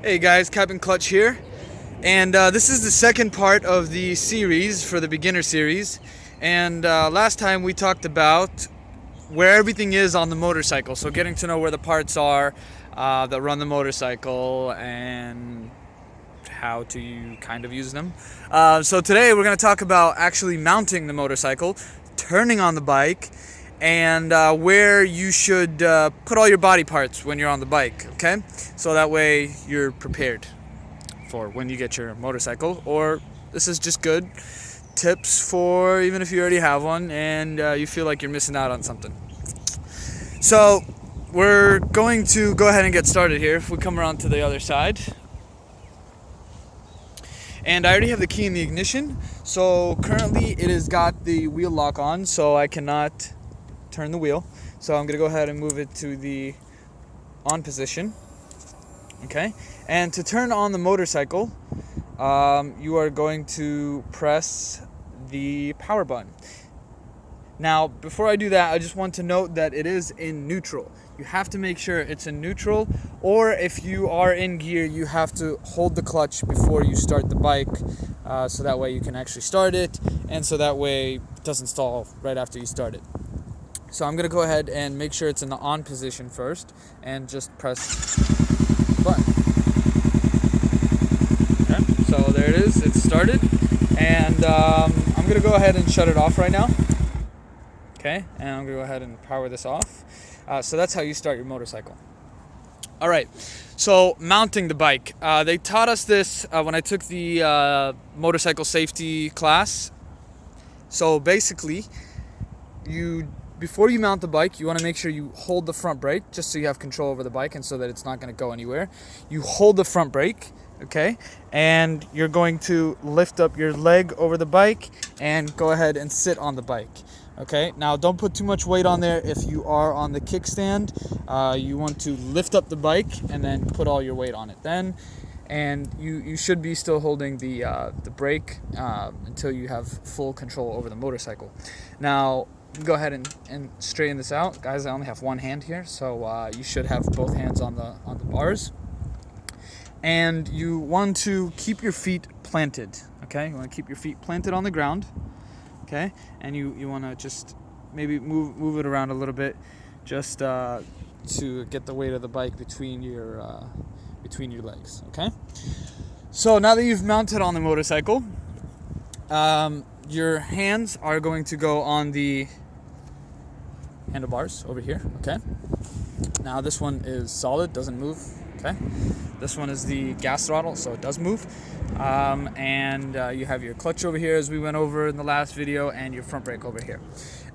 Hey guys, CapnKlutch here, and this is the second part of the series for the beginner series. And last time we talked about where everything is on the motorcycle, so getting to know where the parts are that run the motorcycle and how to kind of use them. So today we're going to talk about actually mounting the motorcycle, turning on the bike, and where you should put all your body parts when you're on the bike, okay? So that way you're prepared for when you get your motorcycle. Or this is just good tips for even if you already have one and you feel like you're missing out on something. So we're going to go ahead and get started here. If we come around to the other side. And I already have the key in the ignition. So currently it has got the wheel lock on, so I cannot turn the wheel. So I'm going to go ahead and move it to the on position. Okay. And to turn on the motorcycle, you are going to press the power button. Now, before I do that, I just want to note that it is in neutral. You have to make sure it's in neutral, or if you are in gear, you have to hold the clutch before you start the bike, so that way you can actually start it, and so that way it doesn't stall right after you start it. So I'm going to go ahead and make sure it's in the on position first, and just press the button. Okay, so there it is, it's started, and I'm going to go ahead and shut it off right now. Okay, and I'm going to go ahead and power this off. So that's how you start your motorcycle. All right, so mounting the bike. They taught us this when I took the motorcycle safety class. So basically, before you mount the bike, you want to make sure you hold the front brake just so you have control over the bike and so that it's not going to go anywhere. You hold the front brake, okay, and you're going to lift up your leg over the bike and go ahead and sit on the bike. Okay, now don't put too much weight on there. If you are on the kickstand, you want to lift up the bike and then put all your weight on it then. And you should be still holding the brake until you have full control over the motorcycle. Now, go ahead and straighten this out. Guys, I only have one hand here, so you should have both hands on the bars. And you want to keep your feet planted, okay? You want to keep your feet planted on the ground. Okay, and you want to just maybe move it around a little bit, just to get the weight of the bike between your legs. Okay, so now that you've mounted on the motorcycle, your hands are going to go on the handlebars over here. Okay, now this one is solid, doesn't move. Okay, this one is the gas throttle, so it does move. And you have your clutch over here, as we went over in the last video, and your front brake over here.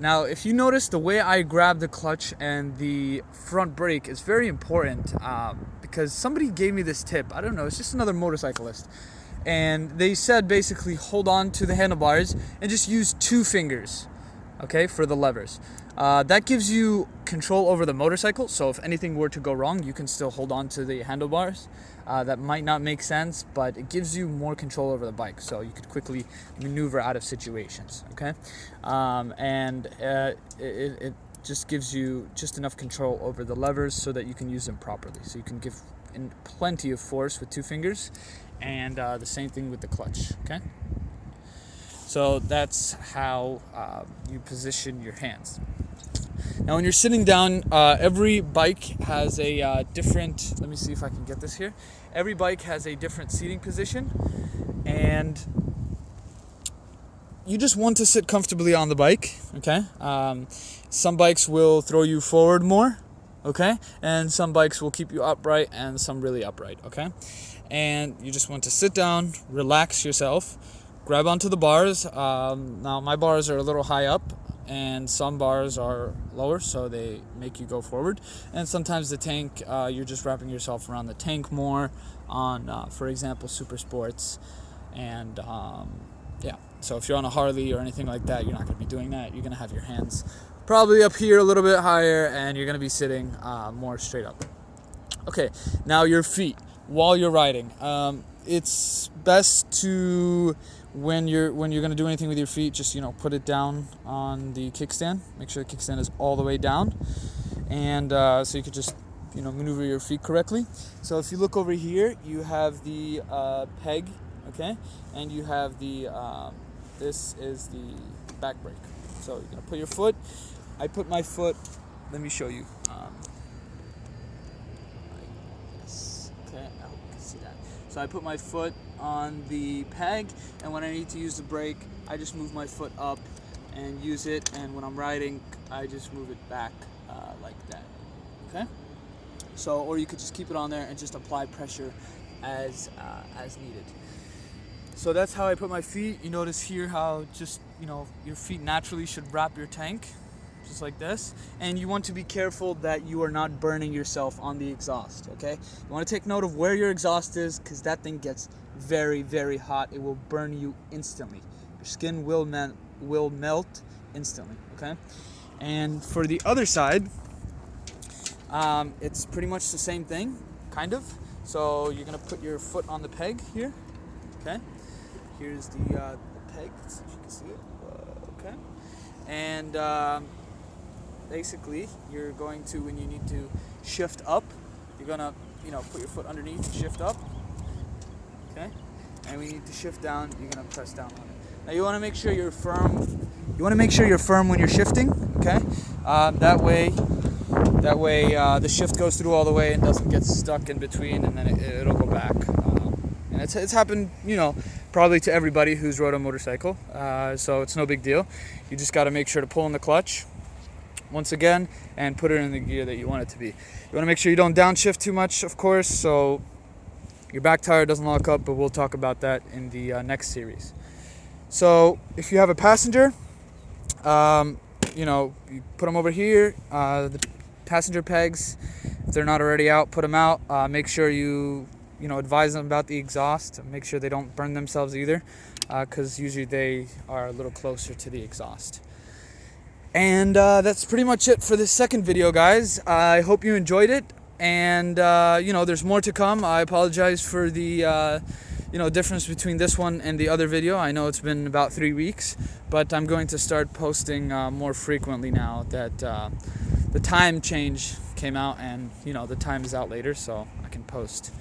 Now, if you notice, the way I grab the clutch and the front brake is very important, because somebody gave me this tip. I don't know, it's just another motorcyclist. And they said basically hold on to the handlebars and just use 2 fingers, okay, for the levers. That gives you control over the motorcycle, so if anything were to go wrong, you can still hold on to the handlebars. That might not make sense, but it gives you more control over the bike, so you could quickly maneuver out of situations, okay? It just gives you just enough control over the levers so that you can use them properly. So you can give in plenty of force with 2 fingers, and the same thing with the clutch, okay? So that's how you position your hands. Now, when you're sitting down, every bike has a different, let me see if I can get this here. Every bike has a different seating position, and you just want to sit comfortably on the bike, okay? Some bikes will throw you forward more, okay? And some bikes will keep you upright, and some really upright, okay? And you just want to sit down, relax yourself, grab onto the bars. Now, my bars are a little high up, and some bars are lower, so they make you go forward. And sometimes the tank, you're just wrapping yourself around the tank more on, for example, super sports. And yeah, so if you're on a Harley or anything like that, you're not going to be doing that. You're going to have your hands probably up here a little bit higher, and you're going to be sitting more straight up. Okay, now your feet while you're riding. It's best to, when you're going to do anything with your feet, just put it down on the kickstand. Make sure the kickstand is all the way down, and so you could just maneuver your feet correctly. So if you look over here, you have the peg, okay, and you have the this is the back brake. So you're gonna put your foot. I put my foot. Let me show you. Okay, I hope you can see that. So I put my foot on the peg, and when I need to use the brake, I just move my foot up and use it. And when I'm riding, I just move it back like that. Okay. So, or you could just keep it on there and just apply pressure as needed. So that's how I put my feet. You notice here how just, your feet naturally should wrap your tank, just like this. And you want to be careful that you are not burning yourself on the exhaust, okay? You want to take note of where your exhaust is, because that thing gets very, very hot. It will burn you instantly. Your skin will melt instantly, okay? And for the other side, it's pretty much the same thing, kind of. So you're gonna put your foot on the peg here, okay? Here's the peg, let's see if you can see it, okay? And basically, you're going to, when you need to shift up, you're gonna, put your foot underneath and shift up, okay? And when you need to shift down, you're gonna press down on it. Now you wanna make sure you're firm. You wanna make sure you're firm when you're shifting, okay? That way, the shift goes through all the way and doesn't get stuck in between, and then it'll go back. And it's happened, probably to everybody who's rode a motorcycle. So it's no big deal. You just got to make sure to pull in the clutch once again and put it in the gear that you want it to be. You want to make sure you don't downshift too much, of course, so your back tire doesn't lock up, but we'll talk about that in the next series. So if you have a passenger, you put them over here. The passenger pegs, if they're not already out, put them out. Make sure you advise them about the exhaust. Make sure they don't burn themselves either, because usually they are a little closer to the exhaust. And that's pretty much it for this second video, guys. I hope you enjoyed it, and there's more to come. I apologize for the difference between this one and the other video. I know it's been about 3 weeks, but I'm going to start posting more frequently now that the time change came out, and the time is out later, so I can post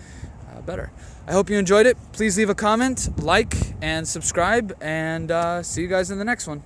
better. I hope you enjoyed it. Please leave a comment, like, and subscribe, and see you guys in the next one.